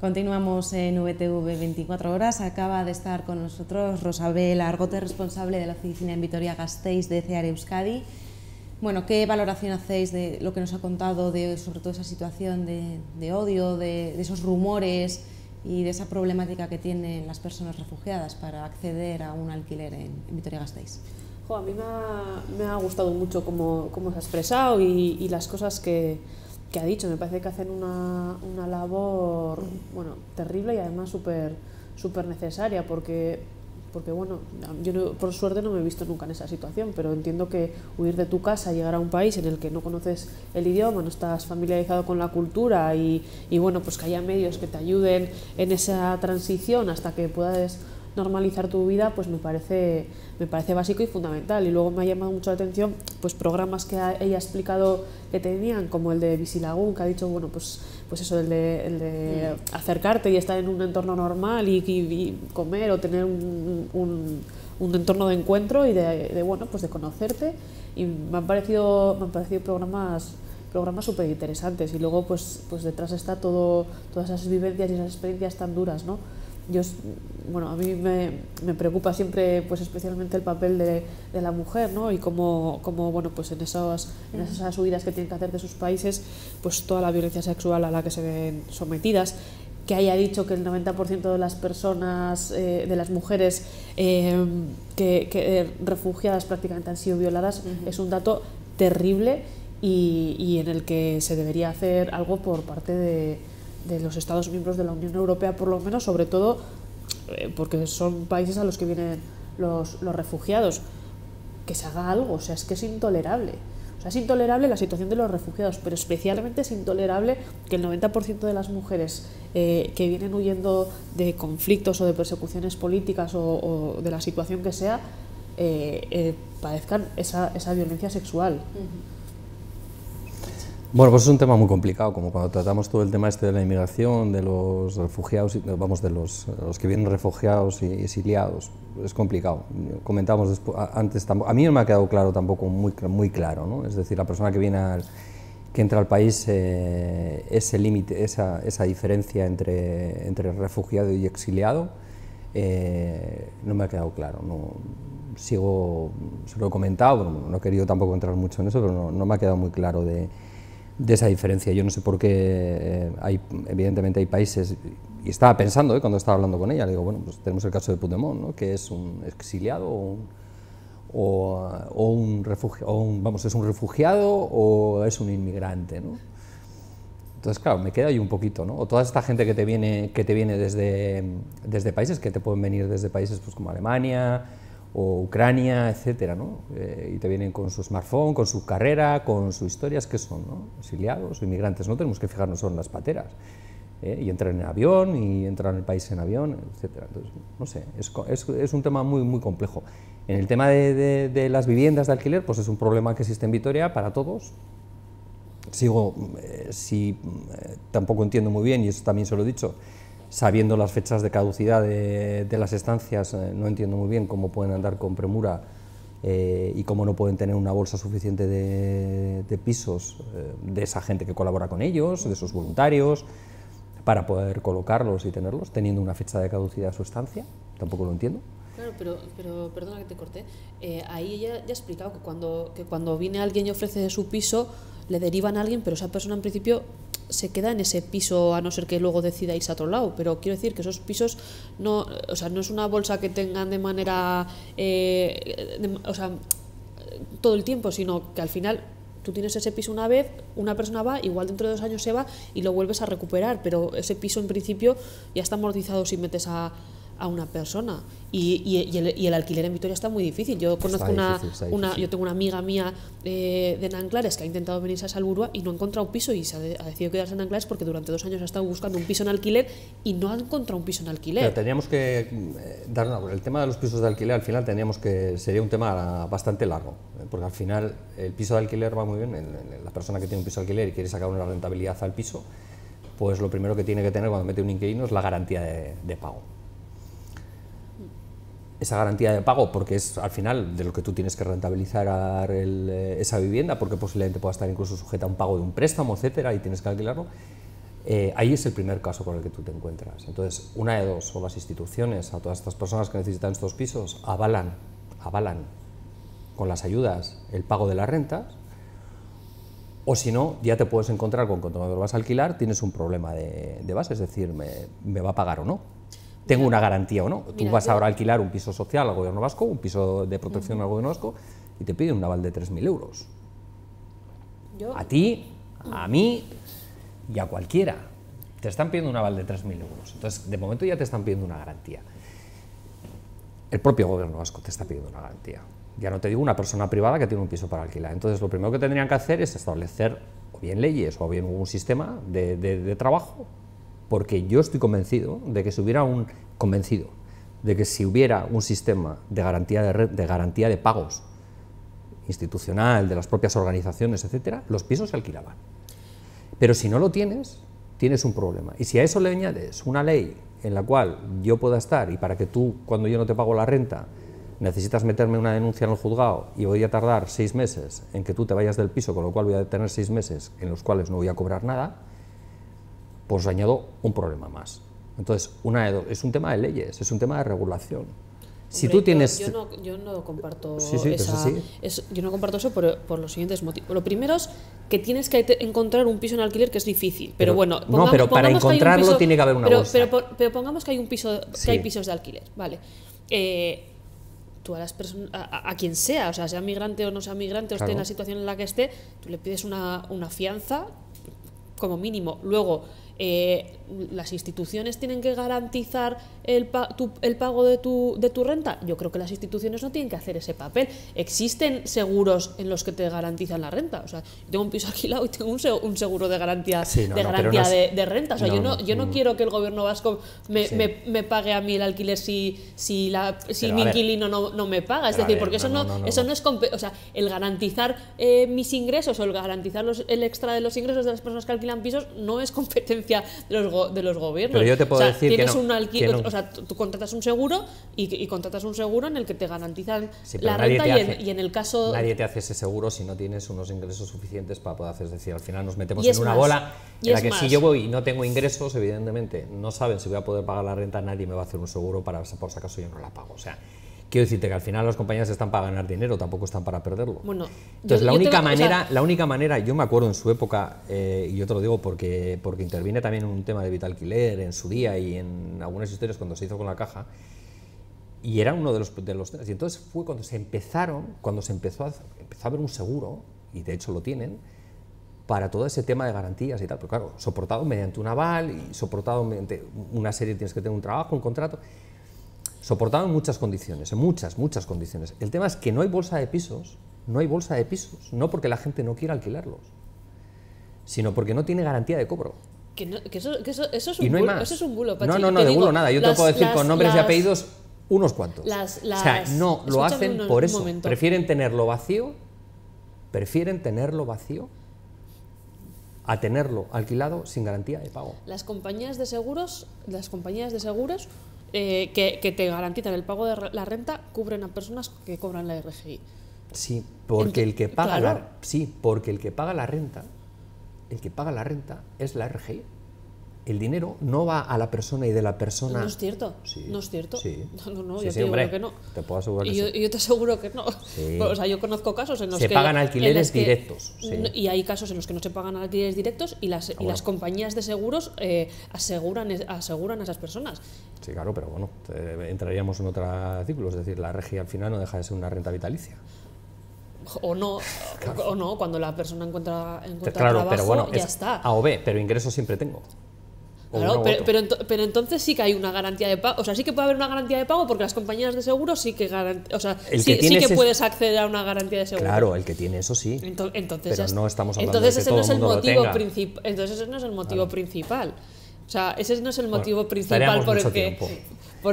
Continuamos en VTV 24 horas. Acaba de estar con nosotros Rosabel Argote, responsable de la oficina en Vitoria-Gasteiz de CEAR Euskadi. Bueno, ¿qué valoración hacéis de lo que nos ha contado, sobre todo esa situación de odio, de esos rumores y de esa problemática que tienen las personas refugiadas para acceder a un alquiler en Vitoria-Gasteiz? A mí me ha gustado mucho cómo se ha expresado y las cosas que ha dicho. Me parece que hacen una labor terrible y además súper necesaria, porque bueno, yo por suerte no me he visto nunca en esa situación, pero entiendo que huir de tu casa, llegar a un país en el que no conoces el idioma, no estás familiarizado con la cultura y bueno, pues que haya medios que te ayuden en esa transición hasta que puedas normalizar tu vida, pues me parece básico y fundamental. Y luego me ha llamado mucho la atención pues programas que ella ha explicado que tenían, como el de Bizilagun, que ha dicho, bueno, pues eso, el de acercarte y estar en un entorno normal y comer o tener un entorno de encuentro y de bueno, pues de conocerte. Y me han parecido programas súper interesantes. Y luego pues detrás está todas esas vivencias y esas experiencias tan duras, ¿no? A mí me preocupa siempre, pues especialmente el papel de la mujer, ¿no? Y cómo bueno, pues en esas huidas que tienen que hacer de sus países, pues toda la violencia sexual a la que se ven sometidas. Que haya dicho que el 90% de las personas, de las mujeres refugiadas prácticamente han sido violadas, es un dato terrible y en el que se debería hacer algo por parte de los Estados miembros de la Unión Europea, por lo menos, sobre todo porque son países a los que vienen los refugiados, que se haga algo. O sea, es que es intolerable. O sea, es intolerable la situación de los refugiados, pero especialmente es intolerable que el 90% de las mujeres que vienen huyendo de conflictos o de persecuciones políticas o de la situación que sea, padezcan esa violencia sexual. Bueno, pues es un tema muy complicado, como cuando tratamos todo el tema de la inmigración, de los refugiados, vamos, de los que vienen refugiados y exiliados. Es complicado. Comentábamos antes, a mí no me ha quedado claro tampoco muy claro, ¿no? Es decir, la persona que entra al país, ese límite, esa diferencia entre refugiado y exiliado, no me ha quedado claro. Se lo he comentado, no he querido tampoco entrar mucho en eso, pero no me ha quedado muy claro de esa diferencia. Yo no sé por qué evidentemente hay países, y estaba pensando cuando estaba hablando con ella, le digo, bueno, pues tenemos el caso de Puigdemont, ¿no? Que es un exiliado o un refugiado, es un refugiado o es un inmigrante, ¿no? Entonces, claro, me queda ahí un poquito, ¿no? O toda esta gente que te viene desde países, que te pueden venir desde países pues, como Alemania o Ucrania, etcétera, ¿no? Y te vienen con su smartphone, con su carrera, con sus historias, ¿qué son, no? Exiliados, inmigrantes. No tenemos que fijarnos solo en las pateras, y entran en avión, y entran en el país en avión, etcétera. Entonces, no sé, es un tema muy complejo. En el tema de las viviendas de alquiler, pues es un problema que existe en Vitoria para todos. Tampoco entiendo muy bien, y eso también se lo he dicho, sabiendo las fechas de caducidad de las estancias, no entiendo muy bien cómo pueden andar con premura y cómo no pueden tener una bolsa suficiente de pisos de esa gente que colabora con ellos, de esos voluntarios, para poder colocarlos y tenerlos, teniendo una fecha de caducidad de su estancia. Tampoco lo entiendo. Claro, pero perdona que te corté, ahí ella ya ha explicado que cuando viene alguien y ofrece su piso, le derivan a alguien, pero esa persona en principio se queda en ese piso, a no ser que luego decida irse a otro lado. Pero quiero decir que esos pisos no es una bolsa que tengan de manera todo el tiempo, sino que al final tú tienes ese piso una vez, una persona va, igual dentro de 2 años se va y lo vuelves a recuperar, pero ese piso en principio ya está amortizado si metes a una persona. Y el alquiler en Vitoria está muy difícil. Yo conozco yo tengo una amiga mía de Nanclares que ha intentado venirse a Salburua y no ha encontrado un piso, y ha decidido quedarse en Nanclares porque durante 2 años ha estado buscando un piso en alquiler y no ha encontrado un piso en alquiler. Pero tendríamos que el tema de los pisos de alquiler, al final sería un tema bastante largo, porque al final el piso de alquiler va muy bien. La persona que tiene un piso de alquiler y quiere sacar una rentabilidad al piso, pues lo primero que tiene que tener cuando mete un inquilino es la garantía de pago. Esa garantía de pago, porque es al final de lo que tú tienes que rentabilizar esa vivienda, porque posiblemente pueda estar incluso sujeta a un pago de un préstamo, etcétera, y tienes que alquilarlo. Ahí es el primer caso con el que tú te encuentras. Entonces, una de dos, o las instituciones, a todas estas personas que necesitan estos pisos, avalan con las ayudas el pago de las rentas, o si no, ya te puedes encontrar con cuando lo vas a alquilar, tienes un problema de base, es decir, ¿me va a pagar o no? ¿Tengo una garantía o no? Tú vas ahora a alquilar un piso social al gobierno vasco, un piso de protección al gobierno vasco, y te piden un aval de 3.000 euros. A ti, a mí y a cualquiera. Te están pidiendo un aval de 3.000 euros. Entonces, de momento ya te están pidiendo una garantía. El propio gobierno vasco te está pidiendo una garantía. Ya no te digo una persona privada que tiene un piso para alquilar. Entonces, lo primero que tendrían que hacer es establecer o bien leyes o bien un sistema de trabajo, porque yo estoy convencido de que si hubiera un sistema de garantía de pagos institucional, de las propias organizaciones, etcétera, los pisos se alquilaban. Pero si no lo tienes, tienes un problema. Y si a eso le añades una ley en la cual yo pueda estar, y para que tú, cuando yo no te pago la renta, necesitas meterme una denuncia en el juzgado y voy a tardar 6 meses en que tú te vayas del piso, con lo cual voy a tener 6 meses en los cuales no voy a cobrar nada, pues añado un problema más. Entonces, es un tema de leyes, es un tema de regulación. Si tú tienes... Yo no comparto yo no comparto eso por los siguientes motivos. Lo primero es que tienes que encontrar un piso en alquiler, que es difícil. Pero bueno, pero para encontrarlo tiene que haber una bolsa. Pero pongamos que hay un piso, que hay pisos de alquiler, vale. Tú a las personas, a quien sea, o sea migrante o no sea migrante, o esté en la situación en la que esté, tú le pides una fianza como mínimo. Luego, las instituciones tienen que garantizar el pago de tu renta. Yo creo que las instituciones no tienen que hacer ese papel. Existen seguros en los que te garantizan la renta. O sea, yo tengo un piso alquilado y tengo un seguro de garantía, de renta. O sea, yo no quiero que el gobierno vasco me pague a mí el alquiler si mi inquilino no me paga. Es decir, porque eso no es... O sea, el garantizar mis ingresos o el garantizar el extra de los ingresos de las personas que alquilan pisos no es competencia de los gobiernos. Pero yo te puedo decir tienes o sea, tú contratas un seguro y contratas un seguro en el que te garantizan la renta y en el caso... Nadie te hace ese seguro si no tienes unos ingresos suficientes para poder hacer. Es decir, al final nos metemos en una bola en la que si yo voy y no tengo ingresos, evidentemente no saben si voy a poder pagar la renta, nadie me va a hacer un seguro por si acaso yo no la pago. O sea, quiero decirte que al final las compañías están para ganar dinero, tampoco están para perderlo. Bueno, entonces la única manera, yo me acuerdo en su época, y yo te lo digo porque intervine también en un tema de Vitalquiler en su día y en algunas historias cuando se hizo con la Caja, y era uno de los temas. Y entonces fue cuando empezó a haber un seguro, y de hecho lo tienen, para todo ese tema de garantías y tal, pero claro, soportado mediante un aval y soportado mediante una serie, tienes que tener un trabajo, un contrato. Soportado en muchas condiciones, en muchas condiciones. El tema es que no hay bolsa de pisos, no porque la gente no quiera alquilarlos, sino porque no tiene garantía de cobro. Eso es un bulo. Pachi. No, de bulo nada. Yo te puedo decir con nombres y apellidos unos cuantos. O sea, no lo hacen por eso. Prefieren tenerlo vacío a tenerlo alquilado sin garantía de pago. Las compañías de seguros que te garantizan el pago de la renta cubren a personas que cobran la RGI. Sí, porque el que paga la renta es la RGI. El dinero no va a la persona y de la persona... No es cierto, sí, no es cierto. Sí. No, sí, yo sí, te hombre, digo que no. Te puedo asegurar que sí. Yo te aseguro que no. Sí. O sea, yo conozco casos en los que... Se pagan alquileres directos. Sí. Y hay casos en los que no se pagan alquileres directos y las compañías de seguros aseguran a esas personas. Sí, claro, pero bueno, entraríamos en otro ciclo. Es decir, la RGI al final no deja de ser una renta vitalicia. O no, cuando la persona encuentra claro, trabajo, pero bueno, ya está. A o B, pero ingresos siempre tengo. Claro, pero entonces sí que hay una garantía de pago. O sea, sí que puede haber una garantía de pago porque las compañías de seguros sí que puedes acceder a una garantía de seguro. Claro, el que tiene eso sí. Entonces pero no estamos hablando de que todo el mundo lo tenga. Entonces ese no es el motivo principal. O sea, ese no es el motivo principal por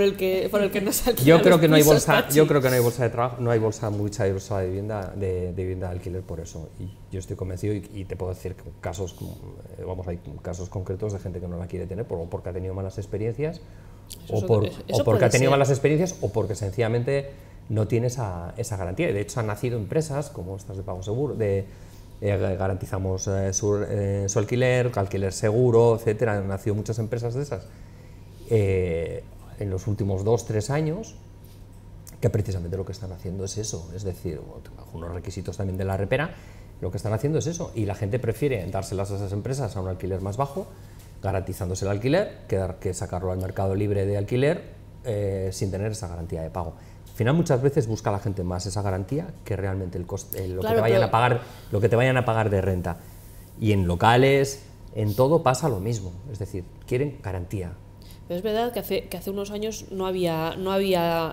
el que no se alquilan. Yo creo que no hay bolsa de trabajo, no hay mucha bolsa de vivienda de alquiler por eso. Y yo estoy convencido y te puedo decir que hay casos concretos de gente que no la quiere tener porque ha tenido malas experiencias o porque ha tenido malas experiencias o porque sencillamente no tiene esa garantía. De hecho, han nacido empresas como estas de pago seguro, de garantizamos su alquiler seguro, etcétera. Han nacido muchas empresas de esas en los últimos 2-3 años, que precisamente lo que están haciendo es eso, es decir, bajo unos requisitos también de la repera, lo que están haciendo es eso, y la gente prefiere dárselas a esas empresas a un alquiler más bajo, garantizándose el alquiler, que sacarlo al mercado libre de alquiler sin tener esa garantía de pago. Al final muchas veces busca la gente más esa garantía que realmente el coste, lo que te vayan a pagar de renta. Y en locales, en todo pasa lo mismo, es decir, quieren garantía. Pero es verdad que hace unos años no había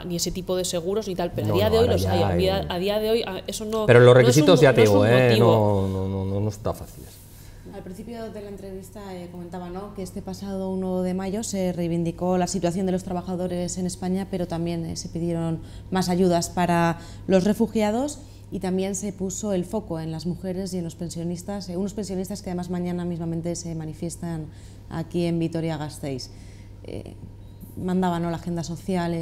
ni ese tipo de seguros ni tal, pero No, a día de hoy los hay. ya, A día de hoy eso no. Pero los requisitos, no ya te digo, no está fáciles. Al principio de la entrevista comentaba, ¿no?, que este pasado 1 de mayo se reivindicó la situación de los trabajadores en España, pero también se pidieron más ayudas para los refugiados y también se puso el foco en las mujeres y en los pensionistas, unos pensionistas que además mañana mismamente se manifiestan aquí en Vitoria-Gasteiz. Mandaba, ¿no?, la agenda social,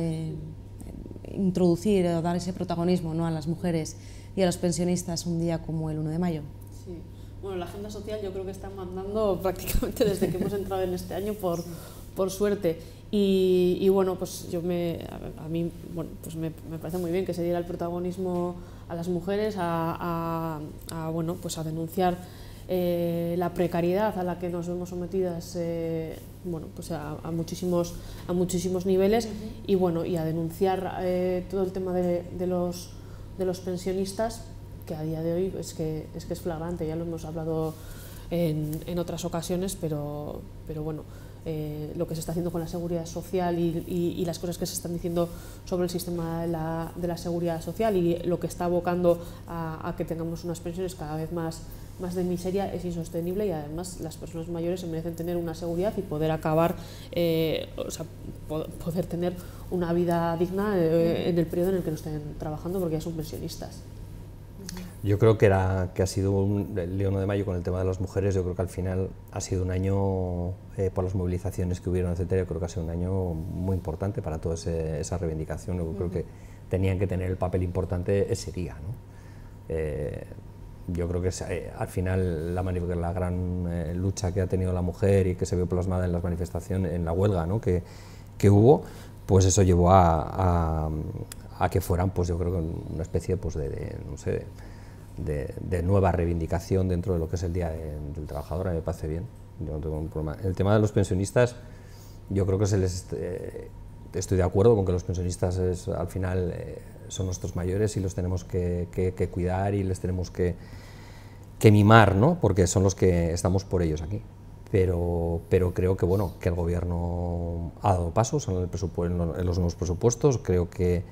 introducir o dar ese protagonismo, ¿no?, a las mujeres y a los pensionistas un día como el 1 de mayo. Sí. Bueno, la agenda social yo creo que está mandando prácticamente desde que hemos entrado en este año, por suerte. Y bueno, pues a mí bueno, pues me parece muy bien que se diera el protagonismo a las mujeres, bueno, pues a denunciar la precariedad a la que nos vemos sometidas, bueno, pues a muchísimos niveles, y bueno, y a denunciar todo el tema de los pensionistas, que a día de hoy es flagrante. Ya lo hemos hablado en otras ocasiones, pero bueno, lo que se está haciendo con la seguridad social y las cosas que se están diciendo sobre el sistema de la seguridad social y lo que está abocando a que tengamos unas pensiones cada vez más de miseria es insostenible, y además las personas mayores se merecen tener una seguridad y poder acabar, o sea, poder tener una vida digna en el periodo en el que no estén trabajando, porque ya son pensionistas. Yo creo que ha sido el 1 de mayo con el tema de las mujeres. Yo creo que al final ha sido un año, por las movilizaciones que hubieron, etcétera, yo creo que ha sido un año muy importante para toda esa reivindicación. Yo creo que tenían que tener el papel importante ese día, ¿no? Yo creo que al final la gran lucha que ha tenido la mujer y que se vio plasmada en las manifestaciones, en la huelga, ¿no?, que hubo, pues eso llevó a que fueran, pues yo creo que una especie, pues no sé, de nueva reivindicación dentro de lo que es el Día del Trabajador. A mí me parece bien, yo no tengo un problema. El tema de los pensionistas, yo creo que estoy de acuerdo con que los pensionistas al final son nuestros mayores y los tenemos que cuidar y les tenemos que mimar, ¿no?, porque son los que estamos por ellos aquí. Pero creo que, bueno, que el Gobierno ha dado pasos en los nuevos presupuestos. Creo que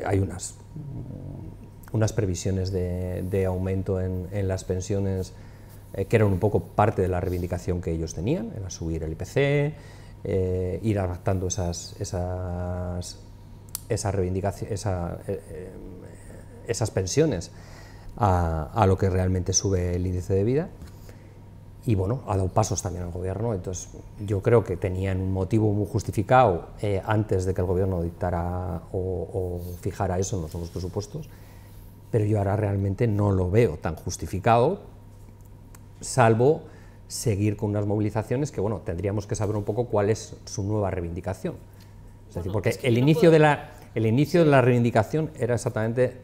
hay unas previsiones de aumento en las pensiones que eran un poco parte de la reivindicación que ellos tenían, era subir el IPC, ir adaptando esas pensiones a lo que realmente sube el índice de vida. Y bueno, ha dado pasos también al Gobierno. Entonces yo creo que tenían un motivo muy justificado antes de que el Gobierno dictara o fijara eso en los nuevos presupuestos, pero yo ahora realmente no lo veo tan justificado, salvo seguir con unas movilizaciones que, bueno, tendríamos que saber un poco cuál es su nueva reivindicación. Es decir, porque el inicio de la reivindicación era exactamente,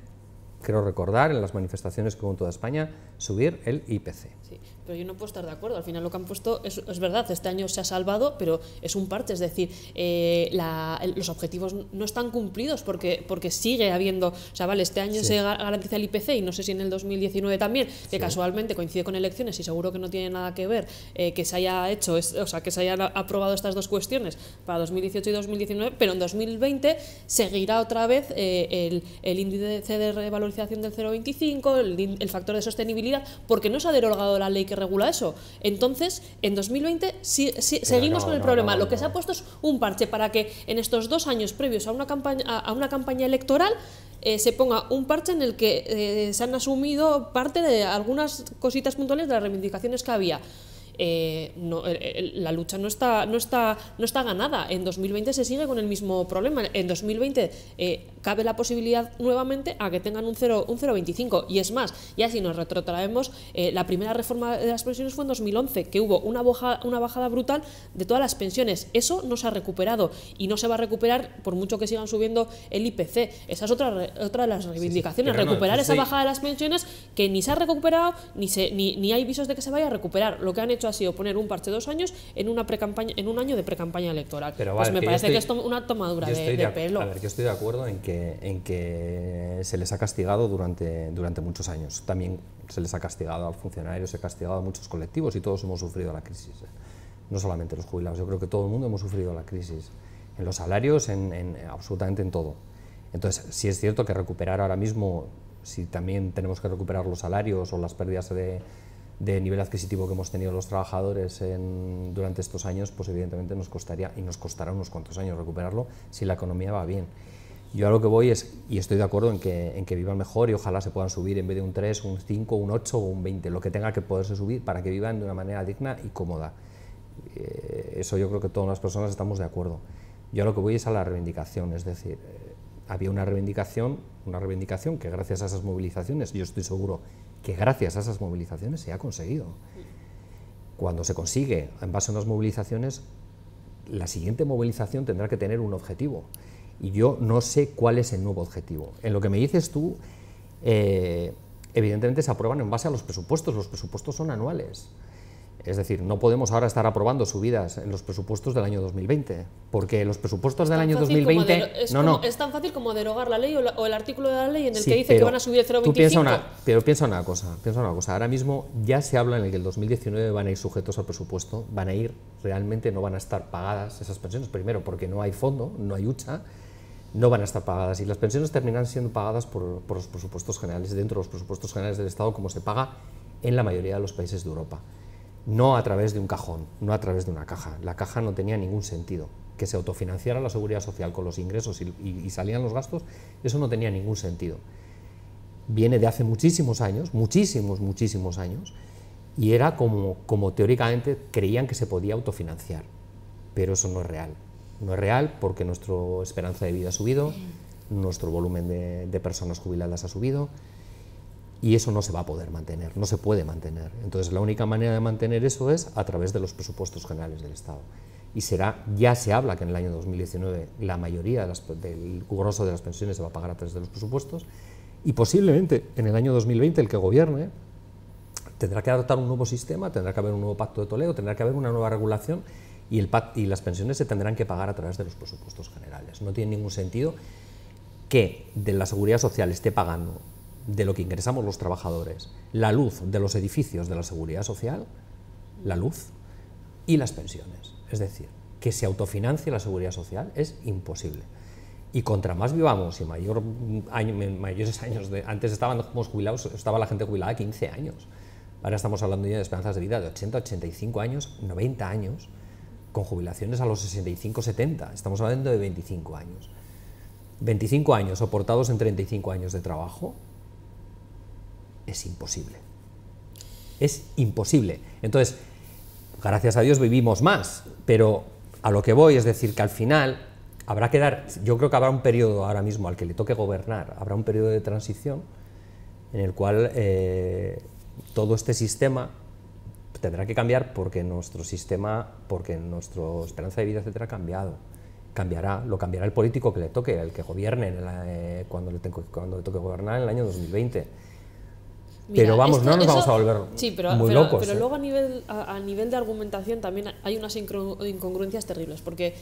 creo recordar, en las manifestaciones que hubo en toda España, subir el IPC. Sí, pero yo no puedo estar de acuerdo. Al final lo que han puesto es verdad, este año se ha salvado, pero es un parche, es decir, los objetivos no están cumplidos porque sigue habiendo, o sea, vale, este año se garantiza el IPC y no sé si en el 2019 también, que casualmente coincide con elecciones y seguro que no tiene nada que ver que se haya hecho, o sea, que se hayan aprobado estas dos cuestiones para 2018 y 2019, pero en 2020 seguirá otra vez el índice de revalorización del 0,25, el factor de sostenibilidad, porque no se ha derogado la ley que regula eso. Entonces, en 2020 seguimos con el problema. Lo que se ha puesto es un parche para que en estos 2 años previos a una campaña electoral se ponga un parche en el que se han asumido parte de algunas cositas puntuales de las reivindicaciones que había. la lucha no está ganada. En 2020 se sigue con el mismo problema. En 2020 cabe la posibilidad nuevamente a que tengan un 0,25. Y es más, ya si nos retrotraemos, la primera reforma de las pensiones fue en 2011, que hubo una bajada brutal de todas las pensiones. Eso no se ha recuperado y no se va a recuperar por mucho que sigan subiendo el IPC. Esa es otra de las reivindicaciones, recuperar esa bajada de las pensiones que ni se ha recuperado ni hay visos de que se vaya a recuperar. Lo que han hecho ha sido poner un parche de 2 años en un año de precampaña electoral. Pero pues me parece que es una tomadura de pelo. A ver, yo estoy de acuerdo en que se les ha castigado durante muchos años. También se les ha castigado a los funcionarios, se ha castigado a muchos colectivos y todos hemos sufrido la crisis. No solamente los jubilados, yo creo que todo el mundo hemos sufrido la crisis. En los salarios, absolutamente en todo. Entonces, sí es cierto que recuperar ahora mismo, si también tenemos que recuperar los salarios o las pérdidas de nivel adquisitivo que hemos tenido los trabajadores durante estos años, pues evidentemente nos costaría y nos costará unos cuantos años recuperarlo si la economía va bien. Yo a lo que voy es, y estoy de acuerdo en que vivan mejor y ojalá se puedan subir en vez de un 3, un 5, un 8 o un 20, lo que tenga que poderse subir para que vivan de una manera digna y cómoda. Eso yo creo que todas las personas estamos de acuerdo. Yo a lo que voy es a la reivindicación, es decir, había una reivindicación que gracias a esas movilizaciones, yo estoy seguro que gracias a esas movilizaciones se ha conseguido. Cuando se consigue en base a unas movilizaciones, la siguiente movilización tendrá que tener un objetivo. Y yo no sé cuál es el nuevo objetivo. En lo que me dices tú, evidentemente se aprueban en base a los presupuestos son anuales. Es decir, no podemos ahora estar aprobando subidas en los presupuestos del año 2020, porque los presupuestos del año 2020... Es tan fácil como derogar la ley o el artículo de la ley en el que dice que van a subir el 0,25. Pero piensa una cosa, ahora mismo ya se habla en el que el 2019 van a ir sujetos al presupuesto, realmente no van a estar pagadas esas pensiones, primero porque no hay fondo, no hay hucha, no van a estar pagadas y las pensiones terminan siendo pagadas por los presupuestos generales, dentro de los presupuestos generales del Estado, como se paga en la mayoría de los países de Europa. No a través de un cajón, no a través de una caja. La caja no tenía ningún sentido. Que se autofinanciara la seguridad social con los ingresos y salían los gastos, eso no tenía ningún sentido. Viene de hace muchísimos años, muchísimos años, y era como teóricamente creían que se podía autofinanciar. Pero eso no es real. No es real porque nuestra esperanza de vida ha subido, nuestro volumen de personas jubiladas ha subido, y eso no se va a poder mantener, no se puede mantener. Entonces la única manera de mantener eso es a través de los presupuestos generales del Estado. Y ya se habla que en el año 2019 la mayoría del grosso de las pensiones se va a pagar a través de los presupuestos, y posiblemente en el año 2020 el que gobierne tendrá que adoptar un nuevo sistema, tendrá que haber un nuevo pacto de Toledo, tendrá que haber una nueva regulación y las pensiones se tendrán que pagar a través de los presupuestos generales. No tiene ningún sentido que de la seguridad social esté pagando de lo que ingresamos los trabajadores, la luz de los edificios de la seguridad social, la luz y las pensiones. Es decir, que se autofinancie la seguridad social es imposible. Y contra más vivamos y mayores años, antes estábamos jubilados, estaba la gente jubilada 15 años. Ahora estamos hablando ya de esperanzas de vida de 80, 85 años, 90 años, con jubilaciones a los 65, 70. Estamos hablando de 25 años. 25 años soportados en 35 años de trabajo. Es imposible. Es imposible. Entonces, gracias a Dios vivimos más, pero a lo que voy es decir que al final yo creo que habrá un periodo ahora mismo al que le toque gobernar, habrá un periodo de transición en el cual todo este sistema tendrá que cambiar porque nuestra esperanza de vida, etcétera, ha cambiado. Lo cambiará el político que le toque, el que gobierne cuando le toque gobernar en el año 2020. Mira, pero vamos, no nos vamos a volver muy locos. Pero luego a nivel de argumentación también hay unas incongruencias terribles, porque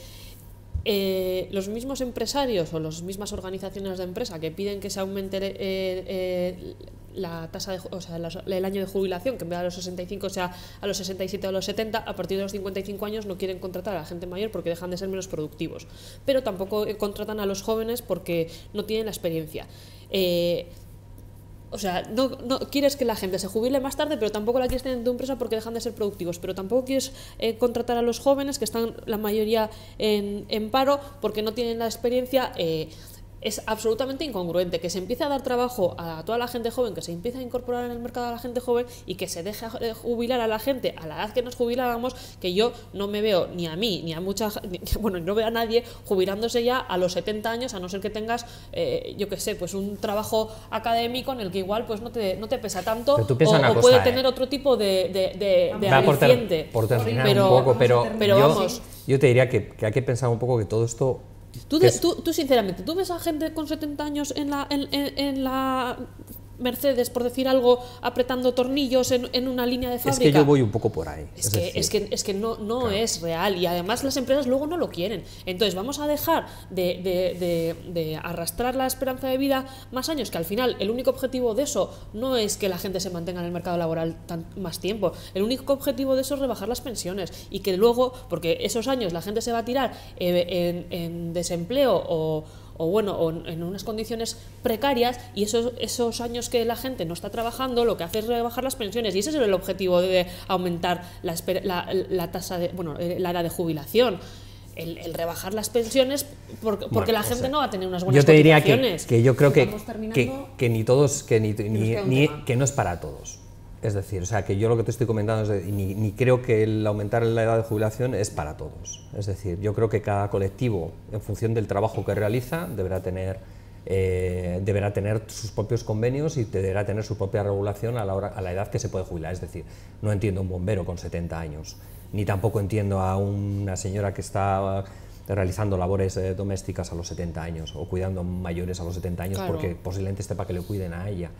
los mismos empresarios o las mismas organizaciones de empresa que piden que se aumente la tasa el año de jubilación, que en vez de a los 65 sea a los 67 o a los 70, a partir de los 55 años no quieren contratar a la gente mayor porque dejan de ser menos productivos, pero tampoco contratan a los jóvenes porque no tienen la experiencia. O sea, no quieres que la gente se jubile más tarde, pero tampoco la quieres tener en tu empresa porque dejan de ser productivos, pero tampoco quieres contratar a los jóvenes que están la mayoría en paro porque no tienen la experiencia. es absolutamente incongruente que se empiece a dar trabajo a toda la gente joven, que se empiece a incorporar en el mercado a la gente joven y que se deje jubilar a la gente a la edad que nos jubilábamos, que yo no me veo ni a mí ni a bueno, no veo a nadie jubilándose ya a los 70 años, a no ser que tengas, yo qué sé, pues un trabajo académico en el que igual pues no te pesa tanto, o puede tener otro tipo de aliciente. Por terminar un poco, pero vamos. Yo te diría que hay que pensar un poco que todo esto... Tú sinceramente, ¿tú ves a gente con 70 años en la Mercedes, por decir algo, apretando tornillos en una línea de fábrica? Es que yo voy un poco por ahí. Es que no claro, es real, y además las empresas luego no lo quieren. Entonces vamos a dejar de arrastrar la esperanza de vida más años, que al final el único objetivo de eso no es que la gente se mantenga en el mercado laboral más tiempo. El único objetivo de eso es rebajar las pensiones, y que luego, porque esos años la gente se va a tirar en desempleo o en unas condiciones precarias, y esos años que la gente no está trabajando lo que hace es rebajar las pensiones, y ese es el objetivo de aumentar la tasa la edad de jubilación. El rebajar las pensiones porque la gente no va a tener unas buenas cotizaciones. Yo te diría que yo creo que ni todos, que no es para todos. Es decir, o sea, que yo lo que te estoy comentando es ni creo que el aumentar la edad de jubilación es para todos. Es decir, yo creo que cada colectivo, en función del trabajo que realiza, deberá tener sus propios convenios y deberá tener su propia regulación a la edad que se puede jubilar. Es decir, no entiendo a un bombero con 70 años, ni tampoco entiendo a una señora que está realizando labores domésticas a los 70 años o cuidando mayores a los 70 años, claro, porque posiblemente esté para que le cuiden a ella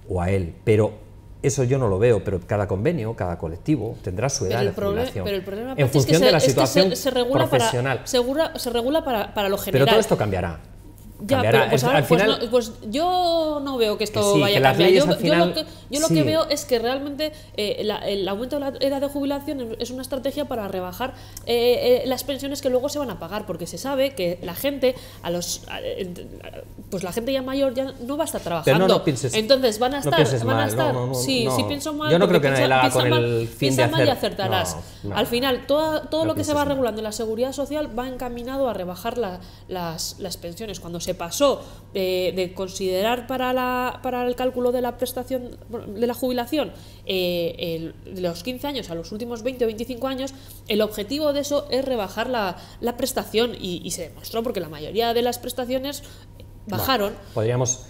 o a él. Pero eso yo no lo veo, pero cada convenio, cada colectivo tendrá su edad de jubilación. Pero el problema en función de la situación se regula profesional. Se regula para lo general. Pero todo esto cambiará. Ya, pero pues, ahora, pues yo no veo que esto vaya a cambiar. Yo lo que veo es que realmente el aumento de la edad de jubilación es una estrategia para rebajar las pensiones que luego se van a pagar, porque se sabe que la gente pues la gente ya mayor ya no va a estar trabajando. No pienses, entonces van a estar, sí pienso mal. Yo no creo que nadie la haga con el fin de hacer. Y acertarás. Al final todo lo que se va regulando en la seguridad social va encaminado a rebajar las pensiones. Cuando se pasó de considerar para el cálculo de la prestación de la jubilación de los 15 años a los últimos 20 o 25 años, el objetivo de eso es rebajar la prestación, y se demostró porque la mayoría de las prestaciones bajaron. Podríamos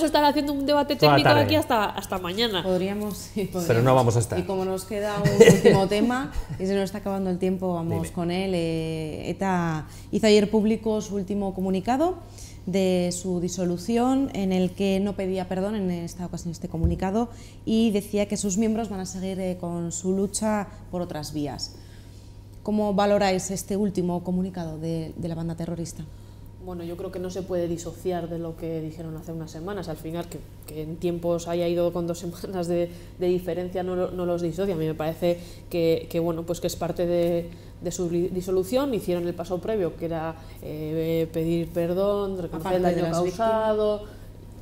estar haciendo un debate técnico aquí hasta mañana. Podríamos, pero no vamos a estar. Y como nos queda un último tema y se nos está acabando el tiempo, vamos con él. ETA hizo ayer público su último comunicado de su disolución, en el que no pedía perdón en esta ocasión, este comunicado, y decía que sus miembros van a seguir con su lucha por otras vías. ¿Cómo valoráis este último comunicado de la banda terrorista? Bueno, yo creo que no se puede disociar de lo que dijeron hace unas semanas. Al final, que en tiempos haya ido con 2 semanas de diferencia no los disocia. A mí me parece que es parte de su disolución. Hicieron el paso previo, que era pedir perdón, reconocer el daño causado,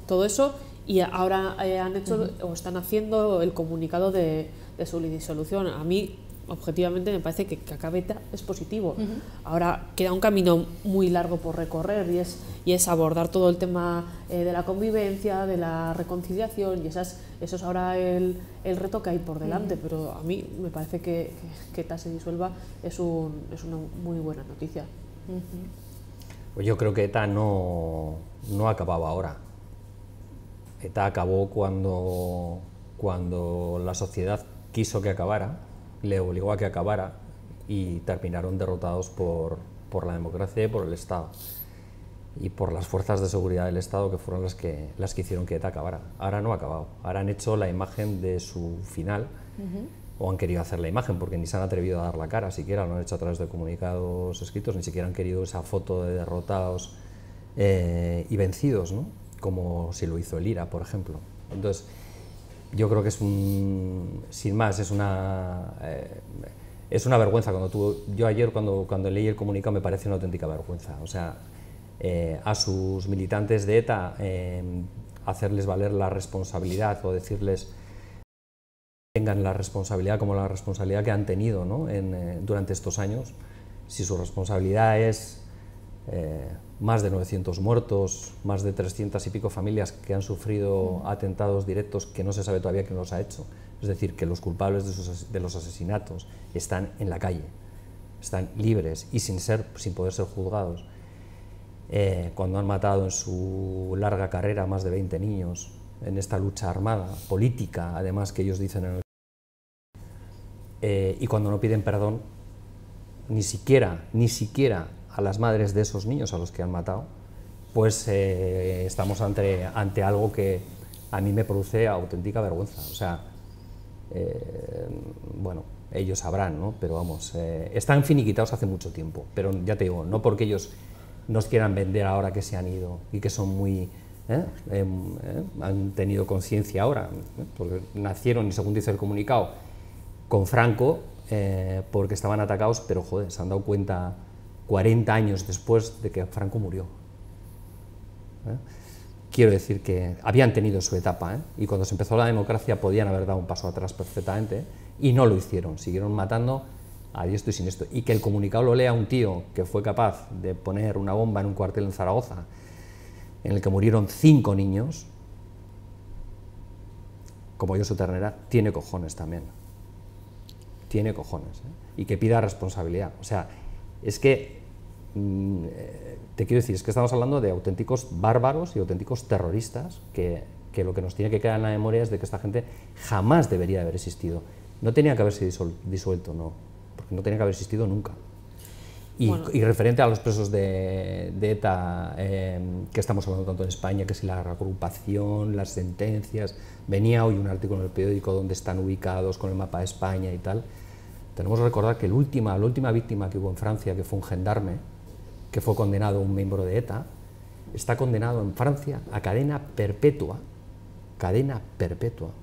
todo eso, y ahora han hecho o están haciendo el comunicado de su disolución. A mí, objetivamente, me parece que acabe es positivo. Ahora queda un camino muy largo por recorrer, y es abordar todo el tema de la convivencia, de la reconciliación, y eso es ahora el reto que hay por delante. Pero a mí me parece que ETA se disuelva es una muy buena noticia. Pues yo creo que ETA no acababa ahora. ETA acabó cuando la sociedad quiso que acabara, le obligó a que acabara, y terminaron derrotados por la democracia y por el Estado y por las fuerzas de seguridad del Estado, que fueron las que hicieron que ETA acabara. Ahora no ha acabado, ahora han hecho la imagen de su final, o han querido hacer la imagen, porque ni se han atrevido a dar la cara siquiera, lo han hecho a través de comunicados escritos, ni siquiera han querido esa foto de derrotados y vencidos, ¿no? Como si lo hizo el IRA, por ejemplo. Entonces, yo creo que es sin más, es una vergüenza. Yo ayer cuando leí el comunicado me parece una auténtica vergüenza. O sea, a sus militantes de ETA hacerles valer la responsabilidad, o decirles que tengan la responsabilidad como la responsabilidad que han tenido, ¿no? Durante estos años. Si su responsabilidad es más de 900 muertos, más de 300 y pico familias que han sufrido atentados directos que no se sabe todavía quién los ha hecho. Es decir, que los culpables de los asesinatos están en la calle, están libres y sin poder ser juzgados. Cuando han matado en su larga carrera más de 20 niños en esta lucha armada, política, además que ellos dicen en el... y cuando no piden perdón ni siquiera a las madres de esos niños a los que han matado, pues estamos ante algo que a mí me produce auténtica vergüenza. O sea, bueno, ellos sabrán, ¿no? Pero vamos, están finiquitados hace mucho tiempo, pero ya te digo, no porque ellos nos quieran vender ahora que se han ido y que son muy... han tenido conciencia ahora, porque nacieron, y según dice el comunicado, con Franco, porque estaban atacados, pero joder, se han dado cuenta 40 años después de que Franco murió. Quiero decir que habían tenido su etapa, y cuando se empezó la democracia podían haber dado un paso atrás perfectamente, y no lo hicieron, siguieron matando a diestro y siniestro. Y que el comunicado lo lea un tío que fue capaz de poner una bomba en un cuartel en Zaragoza, en el que murieron 5 niños, como Josu Ternera, tiene cojones también. Tiene cojones, y que pida responsabilidad. O sea, es que, te quiero decir, es que estamos hablando de auténticos bárbaros y auténticos terroristas, que lo que nos tiene que quedar en la memoria es de que esta gente jamás debería haber existido. No tenía que haberse disuelto, no, porque no tenía que haber existido nunca. Y referente a los presos de ETA, que estamos hablando tanto en España, que si la agrupación, las sentencias, venía hoy un artículo en el periódico donde están ubicados con el mapa de España y tal. Tenemos que recordar que la última víctima que hubo en Francia, que fue un gendarme, que fue condenado, un miembro de ETA, está condenado en Francia a cadena perpetua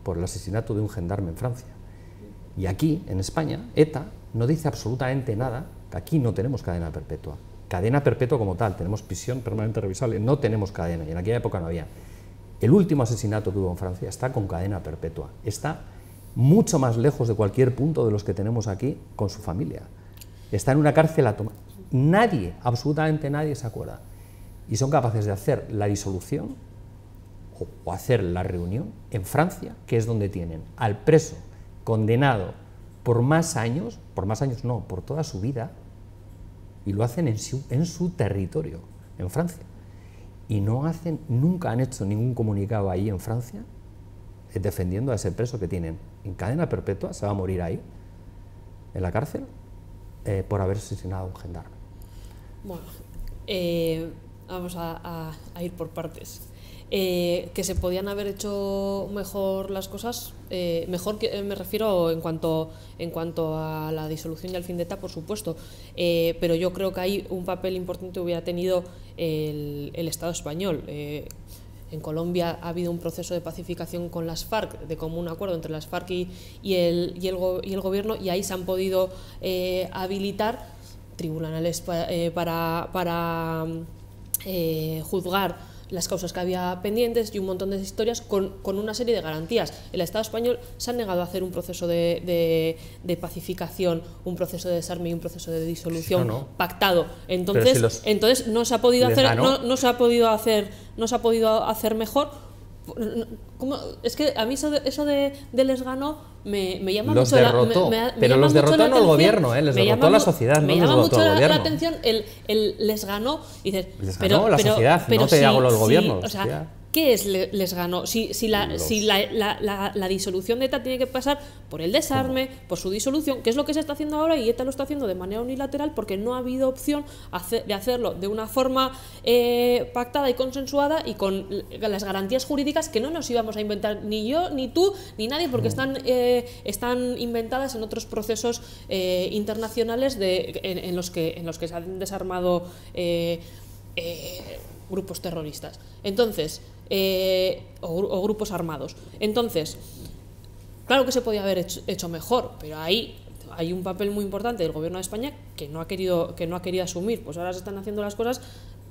por el asesinato de un gendarme en Francia. Y aquí, en España, ETA no dice absolutamente nada. Aquí no tenemos cadena perpetua como tal, tenemos prisión permanente revisable, no tenemos cadena, y en aquella época no había. El último asesinato que hubo en Francia está con cadena perpetua, está mucho más lejos de cualquier punto de los que tenemos aquí con su familia. Está en una cárcel nadie, absolutamente nadie se acuerda. Y son capaces de hacer la disolución o hacer la reunión en Francia, que es donde tienen al preso condenado por más años no, por toda su vida, y lo hacen en su territorio, en Francia. Y nunca han hecho ningún comunicado ahí en Francia defendiendo a ese preso que tienen en cadena perpetua, se va a morir ahí, en la cárcel, por haber asesinado a un gendarme. Bueno, vamos a ir por partes. Que se podían haber hecho mejor las cosas, mejor que me refiero en cuanto a la disolución y al fin de ETA, por supuesto, pero yo creo que ahí un papel importante hubiera tenido el Estado español. En Colombia ha habido un proceso de pacificación con las FARC, de común acuerdo entre las FARC y el gobierno, y ahí se han podido habilitar tribunales para juzgar las causas que había pendientes y un montón de historias con una serie de garantías. El Estado español se ha negado a hacer un proceso de pacificación, un proceso de desarme y un proceso de disolución pactado. Entonces, entonces no se ha podido hacer, no se ha podido hacer mejor. Es que a mí eso de les ganó me llama los mucho derrotó, pero los derrotó no el gobierno, les derrotó la sociedad, no les derrotó el gobierno. Me llama mucho la atención el les ganó, y dices, les ganó la sociedad, no te hago los gobiernos. O sea, ¿qué es les ganó? Si la disolución de ETA tiene que pasar por el desarme, por su disolución, que es lo que se está haciendo ahora, y ETA lo está haciendo de manera unilateral porque no ha habido opción de hacerlo de una forma pactada y consensuada y con las garantías jurídicas que no nos íbamos a inventar ni yo, ni tú, ni nadie, porque están inventadas en otros procesos internacionales en los que se han desarmado grupos terroristas. Entonces, o grupos armados. Entonces, claro que se podía haber hecho mejor, pero ahí hay un papel muy importante del gobierno de España que no ha querido asumir. Pues ahora se están haciendo las cosas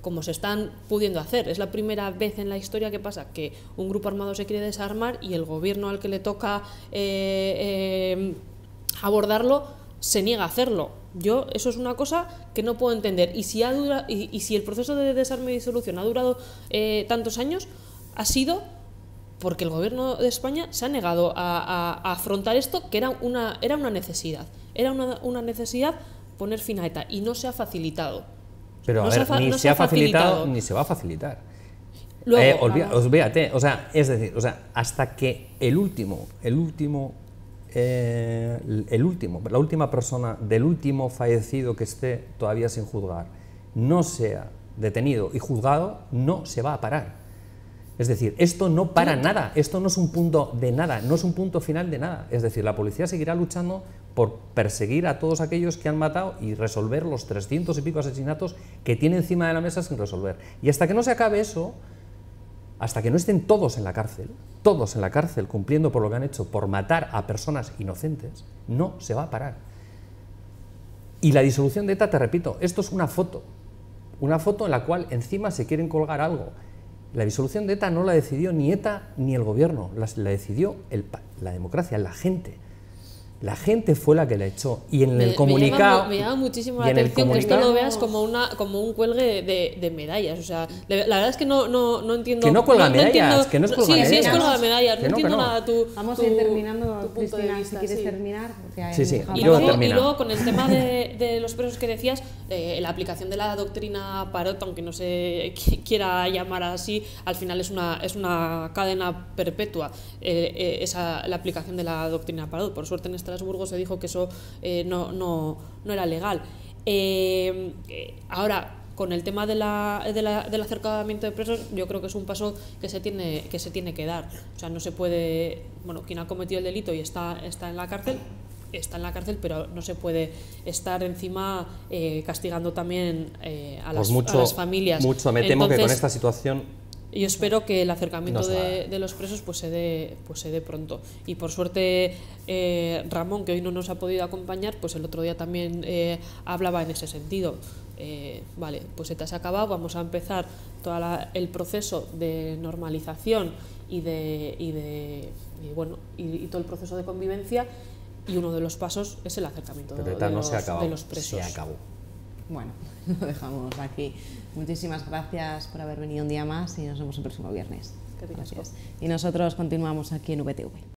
como se están pudiendo hacer. Es la primera vez en la historia que pasa que un grupo armado se quiere desarmar y el gobierno al que le toca abordarlo se niega a hacerlo. Yo eso es una cosa que no puedo entender. Y si el proceso de desarme y disolución ha durado tantos años, ha sido porque el gobierno de España se ha negado a afrontar esto, que era una necesidad. Era una necesidad poner fin a ETA, y no se ha facilitado. Pero a ver, ni se ha facilitado ni se va a facilidad. Luego, Olvídate, o sea, es decir, o sea, hasta que la última persona del último fallecido que esté todavía sin juzgar no sea detenido y juzgado, no se va a parar. Es decir, esto no para nada, esto no es un punto de nada, no es un punto final de nada. Es decir, la policía seguirá luchando por perseguir a todos aquellos que han matado y resolver los 300 y pico asesinatos que tiene encima de la mesa sin resolver. Y hasta que no se acabe eso, hasta que no estén todos en la cárcel cumpliendo por lo que han hecho, por matar a personas inocentes, no se va a parar. Y la disolución de ETA, te repito, esto es una foto en la cual encima se quieren colgar algo. La disolución de ETA no la decidió ni ETA ni el gobierno, la decidió la democracia, la gente. La gente fue la que la echó. Y en el comunicado... Me llama muchísimo la atención que esto lo veas como un cuelgue de medallas. O sea, la verdad es que no entiendo... Que no cuelga medallas, que no es cuelga medallas. Sí, es cuelga medallas, no entiendo nada Vamos a ir terminando, tu punto de Cristina, vista, si quieres sí. terminar. Sí. Y luego con el tema de los presos que decías, la aplicación de la doctrina Parot, aunque no se quiera llamar así, al final es una cadena perpetua, la aplicación de la doctrina Parot. Por suerte en Estrasburgo se dijo que eso no era legal. Ahora, con el tema del acercamiento de presos, yo creo que es un paso que se tiene que dar. O sea, no se puede... Bueno, quien ha cometido el delito y está en la cárcel, pero no se puede estar encima castigando también a las familias. Mucho me temo que con esta situación... Yo espero que el acercamiento de los presos se dé pronto. Y por suerte Ramón, que hoy no nos ha podido acompañar, pues el otro día también hablaba en ese sentido. Vale, pues ETA se ha acabado, vamos a empezar todo el proceso de normalización y todo el proceso de convivencia, y uno de los pasos es el acercamiento de los presos. Se acabó. Bueno, lo dejamos aquí. Muchísimas gracias por haber venido un día más y nos vemos el próximo viernes. Gracias. Y nosotros continuamos aquí en VTV.